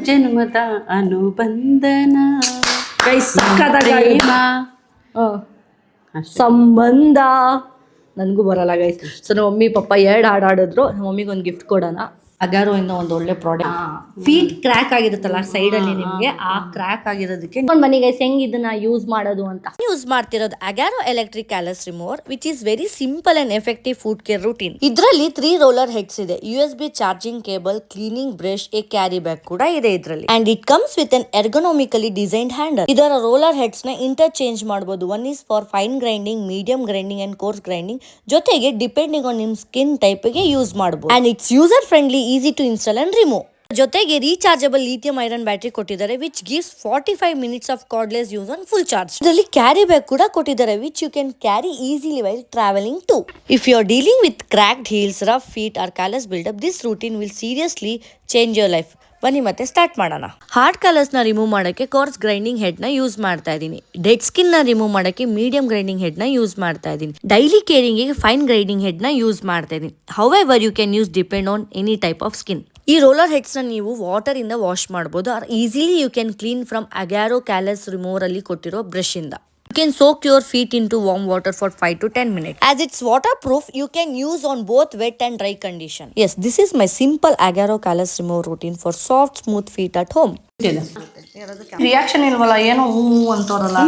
ಜನ್ಮದ ಅನುಬಂಧನ ಸಕ್ಕತ್ತಾಗಿ ಸಂಬಂಧ ನನಗೂ ಬರಲ್ಲ ಗೈಸ್. ಸೊ ನಮ್ಮ ಮಮ್ಮಿ ಪಪ್ಪ 2 ಹಾಡು ಆಡಿದ್ರು. ನಮ್ಮ ಮಮ್ಮಿಗೆ ಒಂದು ಗಿಫ್ಟ್ ಕೊಡೋಣ. ಅಗಾರೋ ಇಂದ ಒಂದು ಒಳ್ಳೆ ಪ್ರಾಡಕ್ಟ್. ಫೀಟ್ ಕ್ರ್ಯಾಕ್ ಆಗಿರುತ್ತಲ್ಲ ಸೈಡ್ ಅಲ್ಲಿ, ನಿಮ್ಗೆ ಆ ಕ್ರ್ಯಾಕ್ ಆಗಿರೋದಕ್ಕೆ ಬನ್ನಿ ಗೈಸ್ ಹೆಂಗ್ ಇದನ್ನ ಯೂಸ್ ಮಾಡೋದು ಅಂತ. ಯೂಸ್ ಮಾಡ್ತಿರೋದು Agaro electric callus remover, which is very simple and effective foot care routine. ಇದರಲ್ಲಿ 3 ರೋಲರ್ ಹೆಡ್ಸ್ ಇದೆ, USB charging cable, cleaning brush, a carry bag ಕೂಡ ಇದೆ ಇದರಲ್ಲಿ. And it comes with an ergonomically designed handle. ಇದರ roller heads ನ interchange ಮಾಡಬಹುದು. One is for fine grinding, medium grinding and coarse grinding. ಜೊತೆಗೆ depending on ನಿಮ್ skin type ಗೆ use ಮಾಡಬಹುದು. And it's user friendly, easy to install and remove. ಜೊತೆಗೆ rechargeable lithium ion battery ಕೊಟ್ಟಿದ್ದಾರೆ, which gives 45 minutes of cordless use on full charge. ಇದರಲ್ಲಿ carry bag ಕೂಡ ಕೊಟ್ಟಿದ್ದಾರೆ, which you can carry easily while travelling too. If you are dealing with cracked heels, rough feet or callus buildup, this routine will seriously change your life. ಬನ್ನಿ ಮತ್ತೆ start ಮಾಡೋಣ. Hard colours ನ remove ಮಾಡಕ್ಕೆ coarse grinding head ನ use ಮಾಡ್ತಾ ಇದ್ದೀನಿ. Dead skin ನ remove ಮಾಡಕ್ಕೆ ಮೀಡಿಯಂ ಗ್ರೈಂಡಿಂಗ್ ಹೆಡ್ ನ ಯೂಸ್ ಮಾಡ್ತಾ ಇದ್ದೀನಿ. ಡೈಲಿ ಕೇರಿಂಗ್ ಗೆ ಫೈನ್ ಗ್ರೈಂಡಿಂಗ್ ಹೆಡ್ ನ ಯೂಸ್ ಮಾಡ್ತಾ ಇದ್ದೀನಿ. However you can use depend on any type of skin. ಈ ರೋಲರ್ ಹೆಡ್ಸ್ ನ ನೀವು ವಾಟರ್ ಇಂದ ವಾಶ್ ಮಾಡಬಹುದು, or easily you can clean from Agaro callus remover ಅಲ್ಲಿ ಕೊಟ್ಟಿರೋ ಬ್ರಷ್ ಇಂದ. You can soak your feet into warm water for 5 to 10 minutes. As it's waterproof, you can use on both wet and dry condition. Yes, this is my simple Agaro callus removal routine for soft, smooth feet at home. Reaction ಇಲ್ವಲ್ಲ, ಏನೋ ಹೂ ಅಂತವ್ರಲ್ಲ.